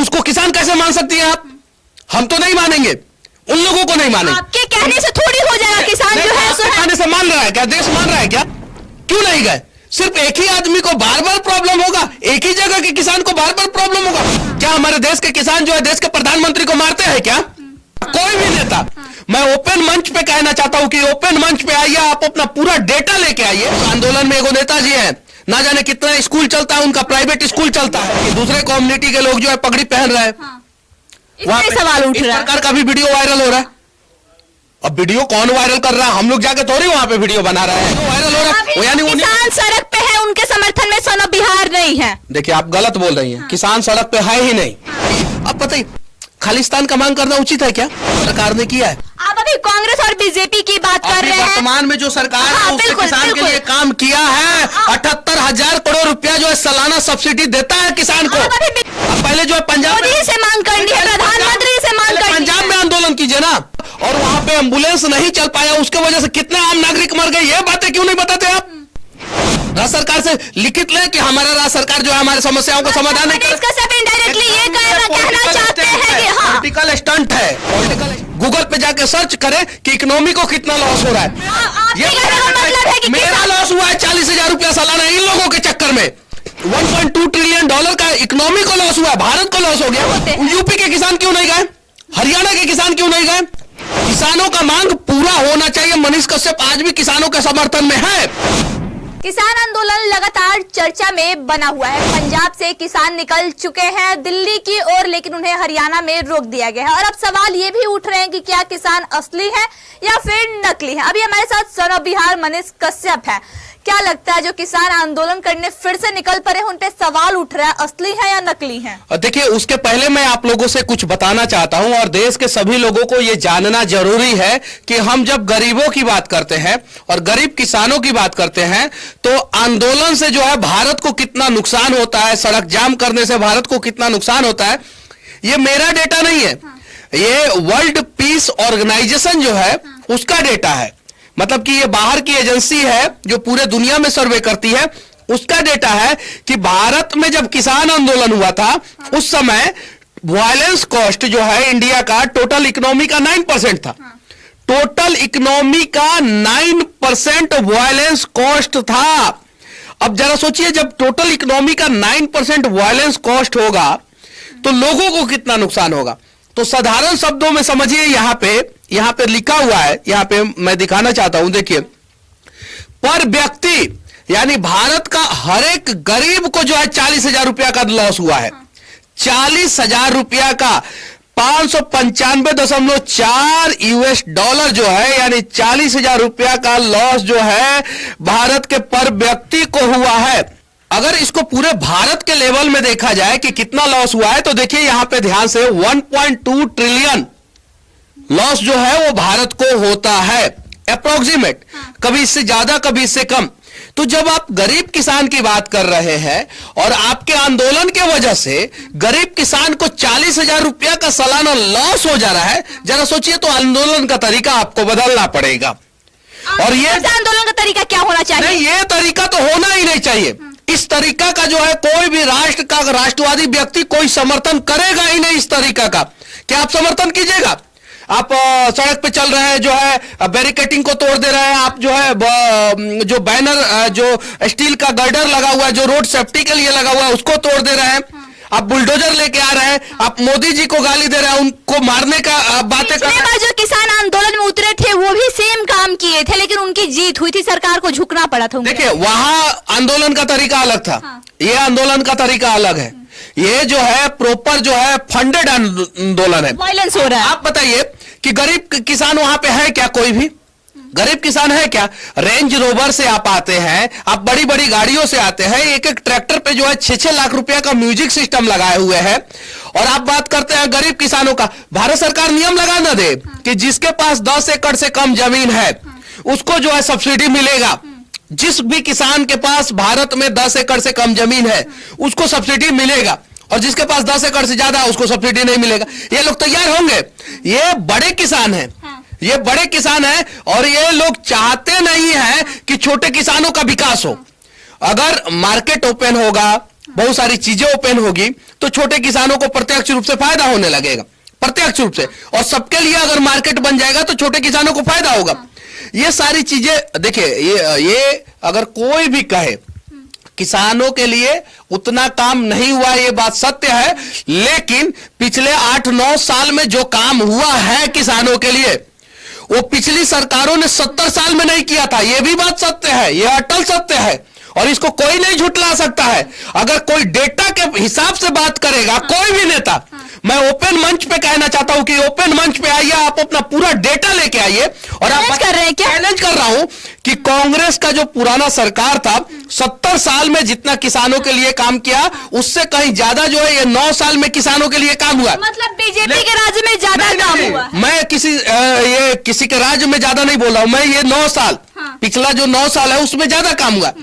उसको किसान कैसे मान सकती हैं आप? हम तो नहीं मानेंगे, उन लोगों को नहीं मानेंगे। आपके कहने से थोड़ी हो जाएगा, किसान जो है सो कहने से मान रहा है क्या? देश मान रहा है क्या? क्यों नहीं गए? सिर्फ एक ही आदमी को बार बार प्रॉब्लम होगा, एक ही जगह के किसान को बार बार प्रॉब्लम होगा? क्या हमारे देश के किसान जो है देश के प्रधानमंत्री को मारते हैं क्या? कोई भी नेता। मैं ओपन मंच पे कहना चाहता हूं कि ओपन मंच पे आइए, आप अपना पूरा डेटा लेके आइए। आंदोलन में एगो नेताजी हैं, ना जाने कितना स्कूल चलता है उनका, प्राइवेट स्कूल चलता है, कि दूसरे कम्युनिटी के लोग जो है पगड़ी पहन रहे हैं। वहां पे सवाल उठ रहा है, सरकार का भी वीडियो वायरल हो रहा है। अब वीडियो कौन वायरल कर रहा है? हम लोग जाके थोड़ी वहां पे वीडियो बना रहे हैं, वायरल हो रहा है। यानी किसान सड़क पे है, उनके समर्थन में सोना बिहार नहीं है। देखिए आप गलत बोल रही हैं, किसान सड़क पे है ही नहीं। अब बताइए खालिस्तान का मांग करना उचित है क्या? सरकार ने किया है। आप अभी कांग्रेस और बीजेपी की बात कर रहे हैं। वर्तमान में जो सरकार है उसने किसान के लिए काम किया है। 78,000 करोड़ रुपया जो है सालाना सब्सिडी देता है किसान को। अब पहले जो है पंजाब से मांग करनी है, प्रधानमंत्री से मांग करनी है। पंजाब में आंदोलन कीजिए ना, और वहां पे एम्बुलेंस नहीं चल पाया, उसके वजह से कितने आम नागरिक मर गए, ये बातें क्यों नहीं बताते आप? राज्य सरकार से लिखित लें कि हमारा राज्य सरकार जो है हमारी समस्याओं का समाधान नहीं इसका सब इनडायरेक्टली ये कहना चाहते हैं कि हाँ पॉलिटिकल स्टंट है। पॉलिटिकल गूगल पे जाके सर्च करें कि इकोनॉमी को कितना लॉस हो रहा है। ये मतलब है कि मेरा लॉस हुआ है 40,000 रुपया सालाना इन लोगों के चक्कर में। 1.2 ट्रिलियन डॉलर का इकोनॉमी को लॉस हुआ है, भारत को लॉस हो गया। यूपी के किसान क्यों नहीं गए? हरियाणा के किसान क्यों नहीं गए? किसानों का मांग पूरा होना चाहिए। मनीष कश्यप आज भी किसानों के समर्थन में है। किसान आंदोलन लगातार चर्चा में बना हुआ है। पंजाब से किसान निकल चुके हैं दिल्ली की ओर, लेकिन उन्हें हरियाणा में रोक दिया गया है। और अब सवाल ये भी उठ रहे हैं कि क्या किसान असली है या फिर नकली है। अभी हमारे साथ सन ऑफ बिहार मनीष कश्यप है। क्या लगता है जो किसान आंदोलन करने फिर से निकल पड़े, उन पे सवाल उठ रहा है, असली है या नकली है? देखिए उसके पहले मैं आप लोगों से कुछ बताना चाहता हूं, और देश के सभी लोगों को यह जानना जरूरी है कि हम जब गरीबों की बात करते हैं और गरीब किसानों की बात करते हैं तो आंदोलन से जो है भारत को कितना नुकसान होता है, सड़क जाम करने से भारत को कितना नुकसान होता है, ये मेरा डेटा नहीं है। ये वर्ल्ड पीस ऑर्गेनाइजेशन जो है उसका डेटा है। मतलब कि ये बाहर की एजेंसी है जो पूरे दुनिया में सर्वे करती है, उसका डेटा है कि भारत में जब किसान आंदोलन हुआ था उस समय वायलेंस कॉस्ट जो है इंडिया का टोटल इकोनॉमी का 9% था। टोटल इकोनॉमी का 9% वायलेंस कॉस्ट था। अब जरा सोचिए जब टोटल इकोनॉमी का 9% वायलेंस कॉस्ट होगा तो लोगों को कितना नुकसान होगा। तो साधारण शब्दों में समझिए, यहां पे लिखा हुआ है, यहां पे मैं दिखाना चाहता हूं, देखिए पर व्यक्ति यानी भारत का हर एक गरीब को जो है 40,000 रुपया का लॉस हुआ है। 40,000 रुपया का 595.4 US डॉलर जो है, यानी 40,000 रुपया का लॉस जो है भारत के पर व्यक्ति को हुआ है। अगर इसको पूरे भारत के लेवल में देखा जाए कि कितना लॉस हुआ है तो देखिए यहां पे ध्यान से 1.2 ट्रिलियन लॉस जो है वो भारत को होता है अप्रोक्सीमेट। कभी इससे ज्यादा कभी इससे कम। तो जब आप गरीब किसान की बात कर रहे हैं और आपके आंदोलन के वजह से गरीब किसान को 40,000 रुपया का सालाना लॉस हो जा रहा है, जरा सोचिए तो आंदोलन का तरीका आपको बदलना पड़ेगा। और ये आंदोलन का तरीका क्या होना चाहिए? नहीं, ये तरीका तो होना ही नहीं चाहिए। इस तरीका का जो है कोई भी राष्ट्र का राष्ट्रवादी व्यक्ति कोई समर्थन करेगा ही नहीं इस तरीका का। क्या आप समर्थन कीजिएगा? आप सड़क पे चल रहे हैं, जो है बैरिकेटिंग को तोड़ दे रहे हैं, आप जो है जो बैनर जो स्टील का गर्डर लगा हुआ है जो रोड सेफ्टी के लिए लगा हुआ है उसको तोड़ दे रहे हैं, आप बुलडोजर लेके आ रहे हैं, आप मोदी जी को गाली दे रहे हैं, उनको मारने का बातें कर रहे हैं। जो किसान आंदोलन में उतरे थे वो भी सेम काम किए थे, लेकिन उनकी जीत हुई थी, सरकार को झुकना पड़ा था। देखिए वहां आंदोलन का तरीका अलग था, ये आंदोलन का तरीका अलग है। ये जो है प्रॉपर जो है फंडेड आंदोलन है, वायलेंस हो रहा है। आप बताइए कि गरीब किसान वहां पे है क्या? कोई भी गरीब किसान है क्या? रेंज रोवर से आप आते हैं, आप बड़ी बड़ी गाड़ियों से आते हैं, एक एक ट्रैक्टर पे जो है 6-6 लाख रुपया का म्यूजिक सिस्टम लगाए हुए हैं, और आप बात करते हैं गरीब किसानों का। भारत सरकार नियम लगा ना दे कि जिसके पास 10 एकड़ से कम जमीन है उसको जो है सब्सिडी मिलेगा। जिस भी किसान के पास भारत में 10 एकड़ से कम जमीन है उसको सब्सिडी मिलेगा, और जिसके पास 10 एकड़ से ज्यादा उसको सब्सिडी नहीं मिलेगा। ये लोग तैयार होंगे? ये बड़े किसान हैं, ये बड़े किसान हैं, और ये लोग चाहते नहीं हैं कि छोटे किसानों का विकास हो। अगर मार्केट ओपन होगा, बहुत सारी चीजें ओपन होगी, तो छोटे किसानों को प्रत्यक्ष रूप से फायदा होने लगेगा, प्रत्यक्ष रूप से। और सबके लिए अगर मार्केट बन जाएगा तो छोटे किसानों को फायदा होगा। ये सारी चीजें देखिए, ये अगर कोई भी कहे किसानों के लिए उतना काम नहीं हुआ, ये बात सत्य है। लेकिन पिछले 8-9 साल में जो काम हुआ है किसानों के लिए, वो पिछली सरकारों ने 70 साल में नहीं किया था। ये भी बात सत्य है, ये अटल सत्य है और इसको कोई नहीं झुटला सकता है। अगर कोई डेटा के हिसाब से बात करेगा कोई भी नेता, मैं ओपन मंच पे कहना चाहता हूं कि ओपन मंच पे आइए, आप अपना पूरा डेटा लेके आइए। और आप कर रहे हैं क्या? चैलेंज कर रहा हूं कि कांग्रेस का जो पुराना सरकार था 70 साल में जितना किसानों के लिए काम किया, उससे कहीं ज्यादा जो है ये 9 साल में किसानों के लिए काम हुआ। मतलब बीजेपी के राज्य में ज्यादा काम हुआ। मैं किसी के राज्य में ज्यादा नहीं बोल रहा हूं, मैं ये 9 साल, पिछला जो 9 साल है उसमें ज्यादा काम हुआ।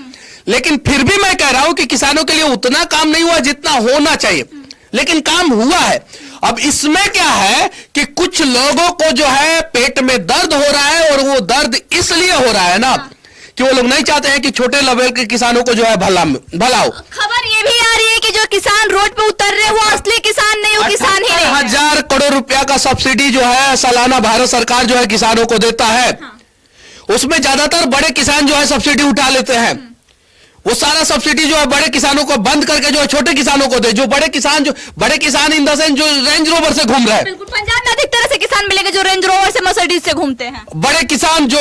लेकिन फिर भी मैं कह रहा हूं कि किसानों के लिए उतना काम नहीं हुआ जितना होना चाहिए, लेकिन काम हुआ है। अब इसमें क्या है कि कुछ लोगों को जो है पेट में दर्द हो रहा है, और वो दर्द इसलिए हो रहा है ना कि वो लोग नहीं चाहते हैं कि छोटे लेवल के किसानों को जो है भला हो। खबर ये भी आ रही है कि जो किसान रोड पे उतर रहे हैं वो असली किसान नहीं, वो किसान ही नहीं है। 1000 करोड़ रुपया का सब्सिडी जो है सालाना भारत सरकार जो है किसानों को देता है। उसमें ज्यादातर बड़े किसान जो है सब्सिडी उठा लेते हैं। वो सारा सब्सिडी जो है बड़े किसानों को बंद करके जो है छोटे किसानों को दे। जो बड़े किसान इन द सेंस जो रेंज रोवर से घूम रहे हैं। बिल्कुल, पंजाब में अधिक तरह से किसान मिलेंगे जो रेंज रोवर से मर्सिडीज से घूमते हैं। बड़े किसान जो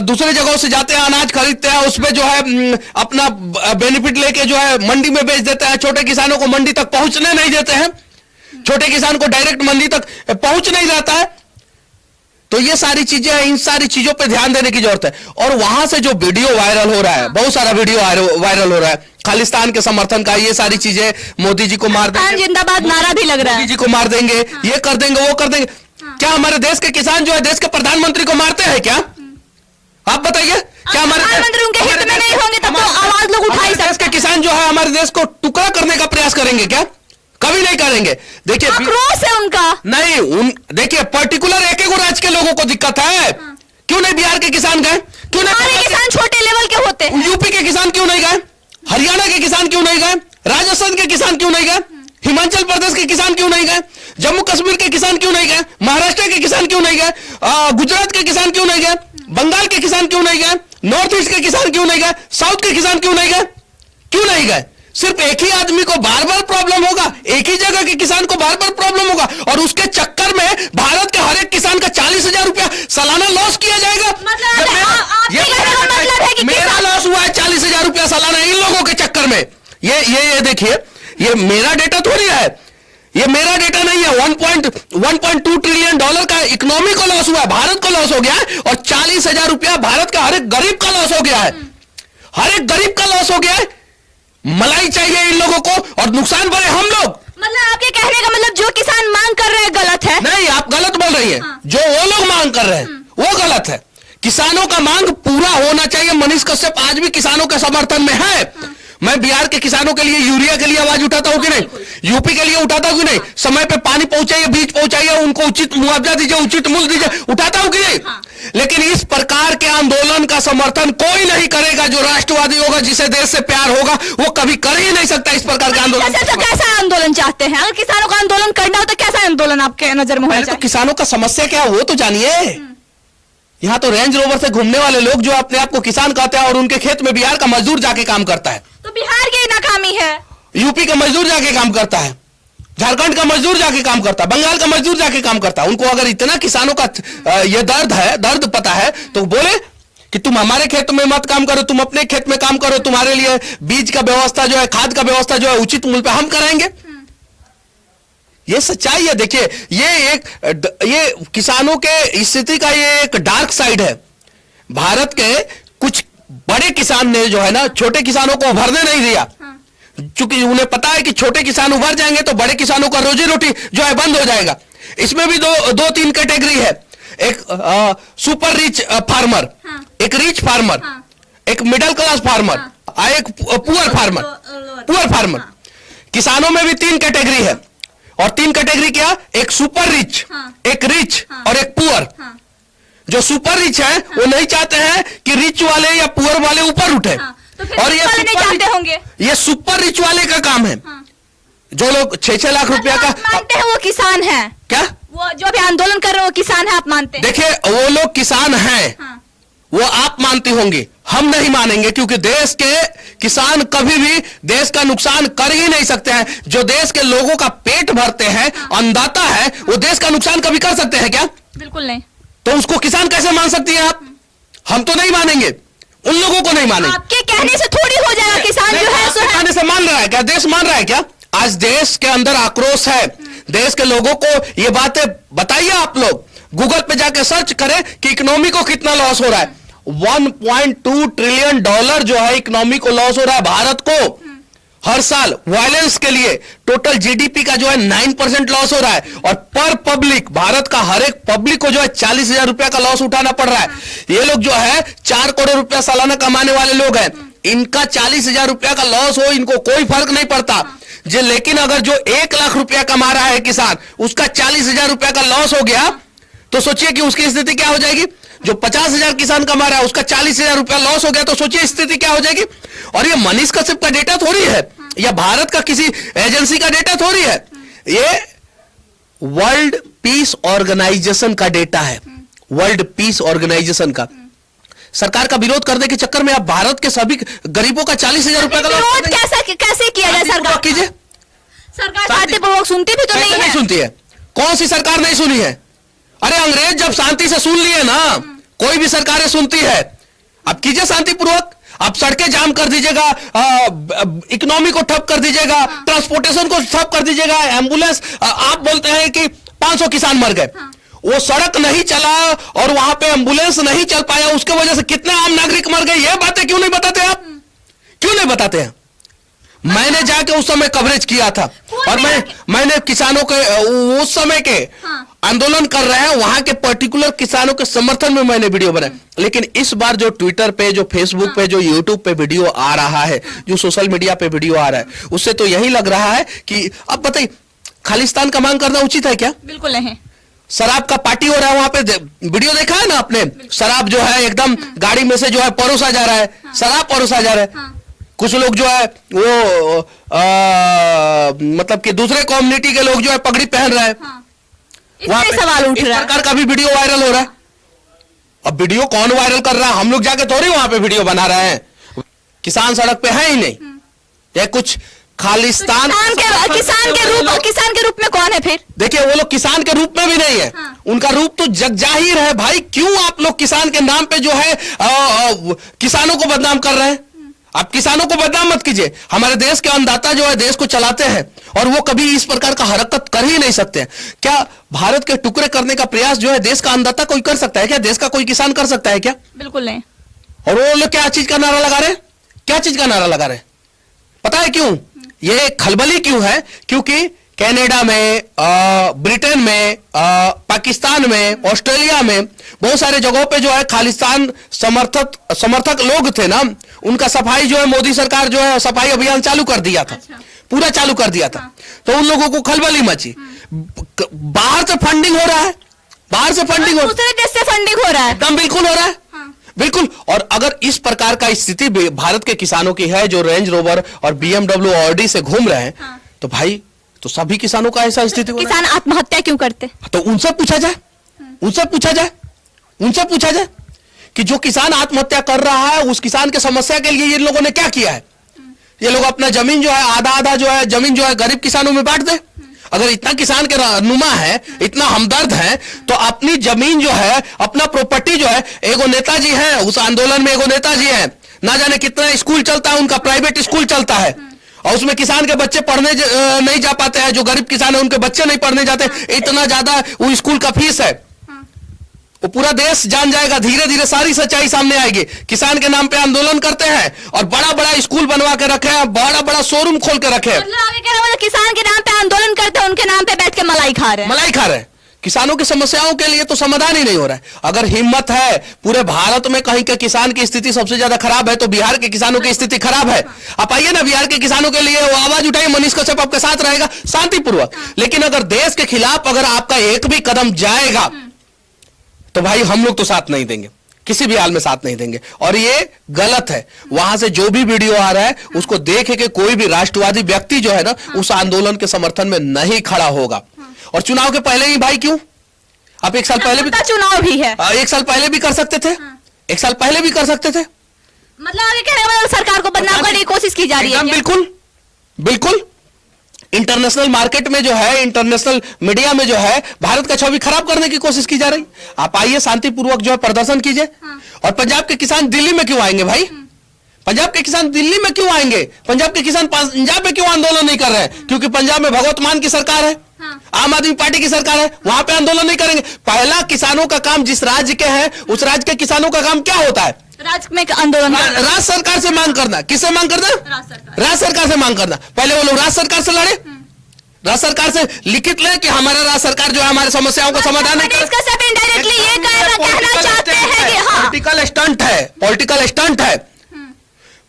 दूसरे जगहों से जाते हैं, अनाज खरीदते हैं, उसमें जो है अपना बेनिफिट लेके जो है मंडी में बेच देते हैं। छोटे किसानों को मंडी तक पहुंचने नहीं देते हैं, छोटे किसान को डायरेक्ट मंडी तक पहुंच नहीं जाता है। तो ये सारी चीजें हैं, इन सारी चीजों पे ध्यान देने की जरूरत है। और वहां से जो वीडियो वायरल हो रहा है, बहुत सारा वीडियो वायरल हो रहा है खालिस्तान के समर्थन का, ये सारी चीजें मोदी जी को मार देंगे, जिंदाबाद नारा भी लग रहा है, मोदी जी को मार देंगे, ये कर देंगे, वो कर देंगे। क्या हमारे देश के किसान जो है देश के प्रधानमंत्री को मारते हैं क्या? आप बताइए, क्या हमारे प्रधानमंत्री उनके हित में नहीं होंगे तब तो आवाज लोग उठा ही देश के किसान जो है हमारे देश को टुकड़ा करने का प्रयास करेंगे क्या? कभी नहीं करेंगे। देखिए आक्रोश है उनका नहीं, देखिए पर्टिकुलर एक राज्य के लोगों को दिक्कत है। क्यों नहीं बिहार के किसान गए? क्यों नहीं किसान छोटे लेवल के होते हैं? यूपी के किसान क्यों नहीं गए? हरियाणा के किसान क्यों नहीं गए? राजस्थान के किसान क्यों नहीं गए? हिमाचल प्रदेश के किसान क्यों नहीं गए? जम्मू कश्मीर के किसान क्यों नहीं गए? महाराष्ट्र के किसान क्यों नहीं गए? गुजरात के किसान क्यों नहीं गए? बंगाल के किसान क्यों नहीं गए? नॉर्थ ईस्ट के किसान क्यों नहीं गए? साउथ के किसान क्यों नहीं गए? क्यों नहीं गए? सिर्फ एक ही आदमी को बार बार प्रॉब्लम होगा, एक ही जगह के किसान को बार बार प्रॉब्लम होगा, और उसके चक्कर में भारत के हर एक किसान का 40,000 रुपया सालाना लॉस किया जाएगा। मेरा लॉस हुआ है 40,000 रुपया सालाना इन लोगों के चक्कर में। ये देखिए, ये मेरा डेटा थोड़ी है, ये मेरा डेटा नहीं है। 1.2 ट्रिलियन डॉलर का इकोनॉमी को लॉस हुआ है, भारत को लॉस हो गया है, और 40,000 रुपया भारत का हर एक गरीब का लॉस हो गया है, हर एक गरीब का लॉस हो गया है। मलाई चाहिए इन लोगों को, और नुकसान भरे हम लोग। मतलब आपके कहने का मतलब जो किसान मांग कर रहे हैं गलत है? नहीं, आप गलत बोल रही है। जो वो लोग मांग कर रहे हैं वो गलत है। किसानों का मांग पूरा होना चाहिए। मनीष कश्यप आज भी किसानों के समर्थन में है। मैं बिहार के किसानों के लिए यूरिया के लिए आवाज उठाता हूं कि नहीं? यूपी के लिए उठाता हूं कि नहीं? समय पे पानी पहुंचाइए, बीज पहुंचाइए, उनको उचित मुआवजा दीजिए, उचित मूल्य दीजिए, उठाता हूं कि नहीं? लेकिन इस प्रकार के आंदोलन का समर्थन कोई नहीं करेगा। जो राष्ट्रवादी होगा, जिसे देश से प्यार होगा, वो कभी कर ही नहीं सकता इस प्रकार के आंदोलन। तो कैसा आंदोलन चाहते हैं? अगर किसानों का आंदोलन करना हो तो कैसा आंदोलन आपके नजर में होना चाहिए? तो किसानों का समस्या क्या है वो तो जानिए। यहाँ तो रेंज रोवर से घूमने वाले लोग जो अपने आप को किसान कहते हैं, और उनके खेत में बिहार का मजदूर जाके काम करता है। तो बिहार की नाकामी है। यूपी का मजदूर जाके काम करता है, झारखंड का मजदूर जाके काम करता है, बंगाल का मजदूर जाके काम करता है। उनको अगर इतना किसानों का ये दर्द पता है तो बोले कि तुम हमारे खेत में मत काम करो, तुम अपने खेत में काम करो, तुम्हारे लिए बीज का व्यवस्था जो है, खाद का व्यवस्था जो है उचित मूल्य पे हम कराएंगे। ये सच्चाई है। देखिए, ये किसानों के स्थिति का ये एक डार्क साइड है। भारत के कुछ बड़े किसान ने जो है ना, छोटे किसानों को उभरने नहीं दिया। चूंकि उन्हें पता है कि छोटे किसान उभर जाएंगे तो बड़े किसानों का रोजी रोटी जो है बंद हो जाएगा। इसमें भी दो तीन कैटेगरी है। एक सुपर रिच फार्मर, एक रिच फार्मर, एक मिडिल क्लास फार्मर, एक पुअर फार्मर। किसानों में भी 3 कैटेगरी है, और 3 कैटेगरी क्या? एक सुपर रिच, एक रिच और एक पुअर। जो सुपर रिच है वो नहीं चाहते हैं कि रिच वाले या पुअर वाले ऊपर उठे, तो फिर और ये वाले नहीं जानते होंगे। ये सुपर रिच वाले का काम है। जो लोग 6-6 लाख रुपया का आप मानते हैं वो किसान है? क्या वो जो भी आंदोलन कर रहे हैं वो किसान है, आप मानते हैं? देखिए, वो लोग किसान हैं, हाँ। वो आप मानती होंगी, हम नहीं मानेंगे, क्योंकि देश के किसान कभी भी देश का नुकसान कर ही नहीं सकते हैं। जो देश के लोगों का पेट भरते हैं, अन्नदाता है, वो देश का नुकसान कभी कर सकते हैं क्या? बिल्कुल नहीं। तो उसको किसान कैसे मान सकती हैं आप? हम तो नहीं मानेंगे, उन लोगों को नहीं मानेंगे। आपके कहने से थोड़ी हो जाएगा, किसान जो है सो है। कहने से मान रहा है क्या? देश मान रहा है क्या? आज देश के अंदर आक्रोश है, देश के लोगों को ये बातें बताइए। आप लोग गूगल पे जाके सर्च करें कि इकोनॉमी को कितना लॉस हो रहा है। 1.2 ट्रिलियन डॉलर जो है इकोनॉमी को लॉस हो रहा है भारत को हर साल। वायलेंस के लिए टोटल जीडीपी का जो है 9% लॉस हो रहा है, और पर पब्लिक भारत का हर एक पब्लिक को जो है 40,000 रुपया का लॉस उठाना पड़ रहा है। ये लोग जो है 4 करोड़ रुपया सालाना कमाने वाले लोग हैं, इनका 40,000 रुपया का लॉस हो इनको कोई फर्क नहीं पड़ता जी। लेकिन अगर जो 1 लाख रुपया कमा रहा है किसान, उसका 40,000 रुपया का लॉस हो गया, तो सोचिए कि उसकी स्थिति क्या हो जाएगी। जो 50,000 किसान कमा रहा है, उसका 40,000 रुपया लॉस हो गया, तो सोचिए स्थिति क्या हो जाएगी। और ये मनीष कश्यप का डेटा थोड़ी है, या भारत का किसी एजेंसी का डेटा थोड़ी है, ये वर्ल्ड पीस ऑर्गेनाइजेशन का डेटा है। वर्ल्ड पीस ऑर्गेनाइजेशन का। सरकार का विरोध करने के चक्कर में आप भारत के सभी गरीबों का 40,000 रुपया का विरोध कैसे किया जाए? सरकार कीजिए। सरकार शांतिपूर्वक सुनती भी तो नहीं है। सुनती है। कौन सी सरकार नहीं सुनी है? अरे अंग्रेज जब शांति से सुन लिए ना, कोई भी सरकारें सुनती है। अब कीजिए शांतिपूर्वक। आप सड़कें जाम कर दीजिएगा, इकोनॉमी को ठप कर दीजिएगा, ट्रांसपोर्टेशन को ठप कर दीजिएगा, एम्बुलेंस। आप बोलते हैं कि 500 किसान मर गए, वो सड़क नहीं चला और वहां पे एम्बुलेंस नहीं चल पाया, उसके वजह से कितने आम नागरिक मर गए। ये बातें क्यों नहीं बताते आप? क्यों नहीं बताते हैं? मैंने जाके उस समय कवरेज किया था, और मैंने किसानों के उस समय के आंदोलन कर रहे हैं वहां के पर्टिकुलर किसानों के समर्थन में मैंने वीडियो बनाया। लेकिन इस बार जो ट्विटर पे, जो फेसबुक पे, जो यूट्यूब पे वीडियो आ रहा है, जो सोशल मीडिया पे वीडियो आ रहा है, उससे तो यही लग रहा है कि अब बताइए, खालिस्तान का मांग करना उचित है क्या? बिल्कुल नहीं। शराब का पार्टी हो रहा है वहां पे, वीडियो देखा है ना आपने? शराब जो है एकदम गाड़ी में से जो है परोसा जा रहा है, शराब परोसा जा रहा है। कुछ लोग जो है वो मतलब कि दूसरे कम्युनिटी के लोग जो है पगड़ी पहन रहे हैं। वहां पे सवाल उठ रहा है। सरकार का भी वीडियो वायरल हो रहा है। अब वीडियो कौन वायरल कर रहा है? हम लोग जाके थोड़ी वहां पे वीडियो बना रहे हैं। किसान सड़क पे है ही नहीं। ये कुछ खालिस्तान किसान के रूप में कौन है फिर? देखिए, वो लोग किसान के रूप में भी नहीं है। उनका रूप तो जगजाहिर है भाई। क्यों आप लोग किसान के नाम पे जो है किसानों को बदनाम कर रहे हैं? आप किसानों को बदनाम मत कीजिए। हमारे देश के अन्नदाता जो है देश को चलाते हैं, और वो कभी इस प्रकार का हरकत कर ही नहीं सकते हैं। क्या भारत के टुकड़े करने का प्रयास जो है देश का अन्नदाता कोई कर सकता है क्या? देश का कोई किसान कर सकता है क्या? बिल्कुल नहीं। और वो लोग क्या चीज का नारा लगा रहे हैं? क्या चीज का नारा लगा रहे हैं? पता है क्यों ये खलबली क्यों है? क्योंकि कनाडा में, ब्रिटेन में, पाकिस्तान में, ऑस्ट्रेलिया में, बहुत सारे जगहों पे जो है खालिस्तान समर्थक लोग थे ना, उनका सफाई जो है मोदी सरकार जो है सफाई अभियान चालू कर दिया था। पूरा चालू कर दिया था। तो उन लोगों को खलबली मची। बाहर से फंडिंग हो रहा है, बाहर से फंडिंग हो, दूसरे देश से फंडिंग हो रहा है। एकदम बिल्कुल हो रहा है। बिल्कुल। और अगर इस प्रकार का स्थिति भारत के किसानों की है जो रेंज रोवर और BMW ऑडी से घूम रहे हैं, तो भाई तो सभी किसानों का ऐसा स्थिति हो रहा है। किसान आत्महत्या क्यों करते? तो उनसे पूछा जाए, उनसे पूछा जाए कि जो किसान आत्महत्या कर रहा है उस किसान के समस्या के लिए ये लोगों ने क्या किया है। ये लोग अपना जमीन जो है आधा जो है जमीन जो है गरीब किसानों में बांट दे। अगर इतना किसान के रहनुमा है, इतना हमदर्द है, तो अपनी जमीन जो है, अपना प्रॉपर्टी जो है, एगो नेताजी है उस आंदोलन में, एगो नेताजी है, ना जाने कितना स्कूल चलता है, उनका प्राइवेट स्कूल चलता है, और उसमें किसान के बच्चे पढ़ने नहीं जा पाते हैं। जो गरीब किसान है उनके बच्चे नहीं पढ़ने जाते, इतना ज्यादा वो स्कूल का फीस है। वो पूरा देश जान जाएगा, धीरे धीरे सारी सच्चाई सामने आएगी। किसान के नाम पे आंदोलन करते हैं और बड़ा बड़ा स्कूल बनवा के रखे हैं, बड़ा बड़ा शोरूम खोल के रखे हैं। मतलब किसान के नाम पे आंदोलन करते हैं, उनके नाम पे बैठ के मलाई खा रहे हैं। किसानों की समस्याओं के लिए तो समाधान ही नहीं हो रहा है। अगर हिम्मत है पूरे भारत में कहीं के किसान की स्थिति सबसे ज्यादा खराब है, तो बिहार के किसानों की स्थिति खराब है। आप आइए ना बिहार के किसानों के लिए, वो आवाज उठाइए, मनीष कश्यप आपके साथ रहेगा शांतिपूर्वक। लेकिन अगर देश के खिलाफ अगर आपका एक भी कदम जाएगा तो भाई हम लोग तो साथ नहीं देंगे। किसी भी हाल में साथ नहीं देंगे और ये गलत है। वहां से जो भी वीडियो आ रहा है उसको देखे कि कोई भी राष्ट्रवादी व्यक्ति जो है ना उस आंदोलन के समर्थन में नहीं खड़ा होगा। और चुनाव के पहले ही भाई क्यों, आप एक साल पहले भी चुनाव भी है, एक साल पहले भी कर सकते थे, एक साल पहले भी कर सकते थे। मतलब आगे कहने का मतलब सरकार को बदनाम करने की कोशिश की जा रही है। बिल्कुल बिल्कुल, इंटरनेशनल मार्केट में जो है, इंटरनेशनल मीडिया में जो है भारत का छवि खराब करने की कोशिश की जा रही। आप आइए शांतिपूर्वक जो है प्रदर्शन कीजिए। और पंजाब के किसान दिल्ली में क्यों आएंगे भाई? पंजाब के किसान दिल्ली में क्यों आएंगे? पंजाब के किसान पंजाब में क्यों आंदोलन नहीं कर रहे हैं? क्योंकि पंजाब में भगवत मान की सरकार है, आम आदमी पार्टी की सरकार है, वहां पे आंदोलन नहीं करेंगे। पहला किसानों का काम जिस राज्य के हैं उस राज्य के किसानों का काम क्या होता है? राज्य में आंदोलन, राज्य सरकार से मांग करना। किससे मांग करना? राज्य सरकार से मांग करना। पहले वो लोग राज्य सरकार से लड़े, राज्य सरकार से लिखित ले कि हमारा राज्य सरकार जो है हमारे समस्याओं का समाधान नहीं कर। कहना चाहते हैं कि हाँ, पॉलिटिकल स्टंट है, पॉलिटिकल स्टंट है।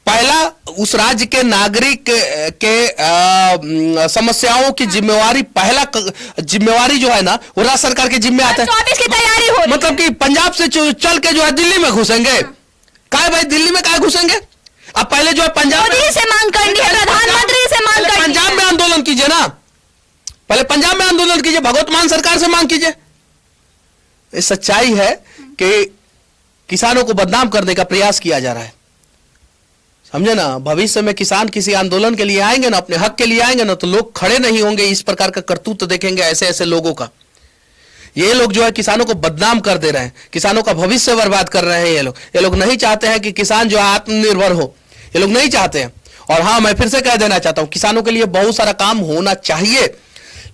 पहला उस राज्य के नागरिक के समस्याओं की जिम्मेवारी, पहला जिम्मेवारी जो है ना वो राज्य सरकार के जिम्मे आता है। 24 की तैयारी हो, मतलब कि पंजाब से चल के जो है दिल्ली में घुसेंगे। काय भाई दिल्ली में काय घुसेंगे? अब पहले जो है पंजाब से मांग करनी है, प्रधानमंत्री से मांग करनी है। पंजाब में आंदोलन कीजिए ना, पहले पंजाब में आंदोलन कीजिए, भगवत मान सरकार से मांग कीजिए। ये सच्चाई है कि किसानों को बदनाम करने का प्रयास किया जा रहा है, समझे ना। भविष्य में किसान किसी आंदोलन के लिए आएंगे ना, अपने हक के लिए आएंगे ना, तो लोग खड़े नहीं होंगे। इस प्रकार का करतूत देखेंगे ऐसे ऐसे लोगों का। ये लोग जो है किसानों को बदनाम कर दे रहे हैं, किसानों का भविष्य बर्बाद कर रहे हैं। ये लोग नहीं चाहते हैं कि किसान जो है आत्मनिर्भर हो, ये लोग नहीं चाहते हैं। और हाँ, मैं फिर से कह देना चाहता हूं, किसानों के लिए बहुत सारा काम होना चाहिए,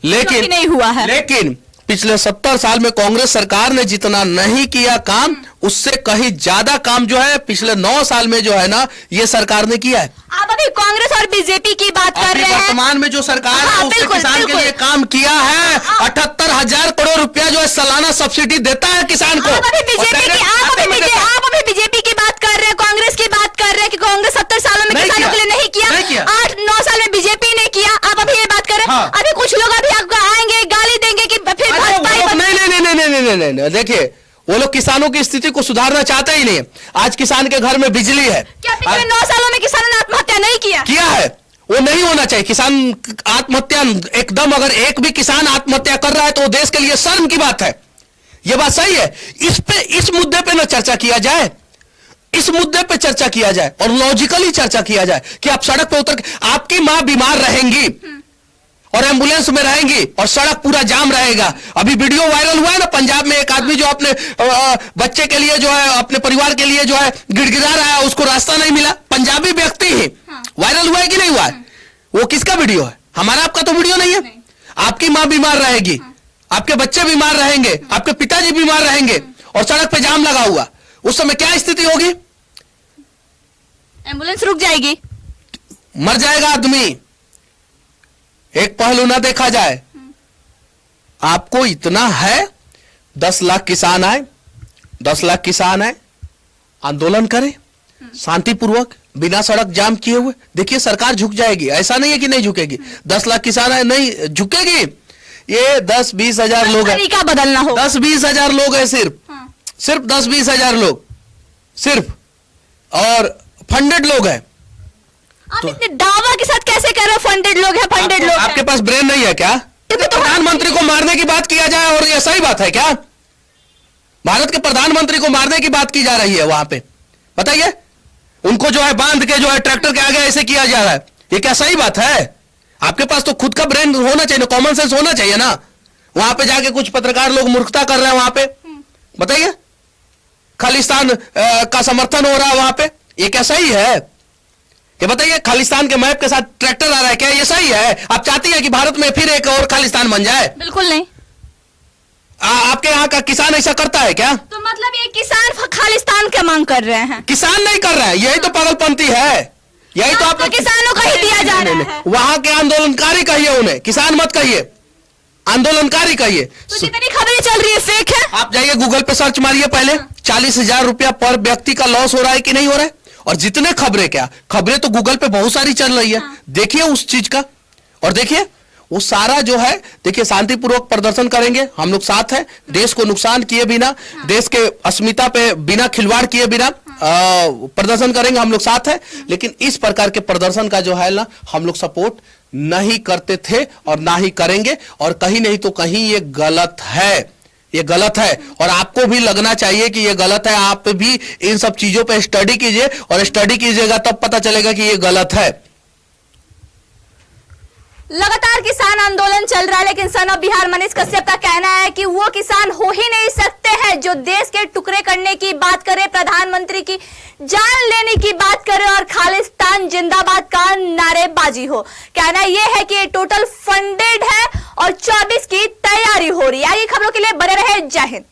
लेकिन नहीं हुआ है। लेकिन पिछले 70 साल में कांग्रेस सरकार ने जितना नहीं किया काम, उससे कहीं ज्यादा काम जो है पिछले 9 साल में जो है ना ये सरकार ने किया है। आप अभी कांग्रेस और बीजेपी की बात कर रहे हैं। वर्तमान में जो सरकार है उसने किसान के लिए काम किया है। 78,000 करोड़ रुपया जो है सालाना सब्सिडी देता है किसान को। आप अभी बीजेपी की बात कर रहे हैं, कांग्रेस की बात कर रहे हैं कि कांग्रेस 70 सालों में किसानों के लिए नहीं किया। 8-9 साल में बीजेपी ने किया, आप अभी ये बात कर रहे हैं। अभी कुछ लोग अभी आपको आएंगे, गाली देंगे कि फिर नहीं, देखिए वो लोग किसानों की स्थिति को सुधारना चाहते ही नहीं। आज किसान के घर में बिजली है। क्या पिछले 9 सालों में किसानों ने आत्महत्या नहीं किया है? वो नहीं होना चाहिए। किसान आत्महत्या एकदम, अगर एक भी किसान आत्महत्या कर रहा है तो वो देश के लिए शर्म की बात है। ये बात सही है। इस मुद्दे पे ना चर्चा किया जाए, इस मुद्दे पे चर्चा किया जाए और लॉजिकली चर्चा किया जाए कि आप सड़क पे उतर के, आपकी मां बीमार रहेंगी और एम्बुलेंस में रहेंगी और सड़क पूरा जाम रहेगा। अभी वीडियो वायरल हुआ है ना पंजाब में, एक आदमी जो अपने बच्चे के लिए जो है, अपने परिवार के लिए जो है गिड़गिड़ा रहा है, उसको रास्ता नहीं मिला। पंजाबी व्यक्ति ही वायरल हुआ है कि नहीं हुआ है? वो किसका वीडियो है? हमारा आपका तो वीडियो नहीं है। आपकी मां बीमार रहेगी, आपके बच्चे बीमार रहेंगे, आपके पिताजी बीमार रहेंगे और सड़क पे जाम लगा हुआ, उस समय क्या स्थिति होगी? एम्बुलेंस रुक जाएगी, मर जाएगा आदमी। एक पहलू ना देखा जाए। आपको इतना है 10 लाख किसान आए, 10 लाख किसान आए, आंदोलन करें शांतिपूर्वक बिना सड़क जाम किए हुए। देखिए सरकार झुक जाएगी, ऐसा नहीं है कि नहीं झुकेगी। 10 लाख किसान आए, नहीं झुकेगी। ये 10-20 हजार लोग हैं, तरीका बदलना हो। 10-20 हजार लोग हैं, सिर्फ 10-20 हजार लोग सिर्फ, और फंडेड लोग हैं। आप इतने दावा के साथ कैसे कह रहे हो फंडेड लोग हैं, फंडेड लोग? आपके पास ब्रेन नहीं है क्या? प्रधानमंत्री को मारने की बात किया जाए और ये सही बात है क्या? भारत के प्रधानमंत्री को मारने की बात की जा रही है वहां पे, बताइए। उनको जो है बांध के जो है ट्रैक्टर के आगे ऐसे किया जा रहा है, ये क्या सही बात है? आपके पास तो खुद का ब्रेन होना चाहिए, कॉमन सेंस होना चाहिए ना। वहां पे जाके कुछ पत्रकार लोग मूर्खता कर रहे हैं वहां पे, बताइए। खालिस्तान का समर्थन हो रहा है वहां पे, ये क्या सही है? ये बताइए, खालिस्तान के मैप के साथ ट्रैक्टर आ रहा है, क्या ये सही है? आप चाहती है कि भारत में फिर एक और खालिस्तान बन जाए? बिल्कुल नहीं। आपके यहाँ का किसान ऐसा करता है क्या? तो मतलब ये किसान खालिस्तान का मांग कर रहे हैं? किसान नहीं कर रहे हैं, यही तो पागलपंती है। यही तो आप किसानों को ही दिया जा रहा है। वहां के आंदोलनकारी कहिए उन्हें, किसान मत कहिए, आंदोलनकारी कहिए। तो जितनी खबरें चल रही है फेक है। आप जाइए गूगल पे सर्च मारिए पहले, 40,000 रुपया पर व्यक्ति का लॉस हो रहा है कि नहीं हो रहा है। और जितने खबरें, क्या खबरें तो गूगल पे बहुत सारी चल रही है, देखिए उस चीज का। और देखिए वो सारा जो है देखिए शांतिपूर्वक प्रदर्शन करेंगे, हम लोग साथ हैं, देश को नुकसान किए बिना, देश के अस्मिता पे बिना खिलवाड़ किए बिना प्रदर्शन करेंगे, हम लोग साथ हैं। लेकिन इस प्रकार के प्रदर्शन का जो है ना हम लोग सपोर्ट नहीं करते थे और ना ही करेंगे, और कहीं नहीं तो कहीं ये गलत है, ये गलत है और आपको भी लगना चाहिए कि ये गलत है। आप भी इन सब चीजों पे स्टडी कीजिए, और स्टडी कीजिएगा तब पता चलेगा कि ये गलत है। लगातार किसान आंदोलन चल रहा है, लेकिन सन ऑफ बिहार मनीष कश्यप का कहना है कि वो किसान हो ही नहीं सकते हैं जो देश के टुकड़े करने की बात करे, प्रधानमंत्री की जान लेने की बात करे और खालिस्तान जिंदाबाद का नारेबाजी हो। कहना यह है कि ये टोटल फंडेड है और 24 की तैयारी हो रही है। आइए खबरों के लिए बने रहे। जय हिंद।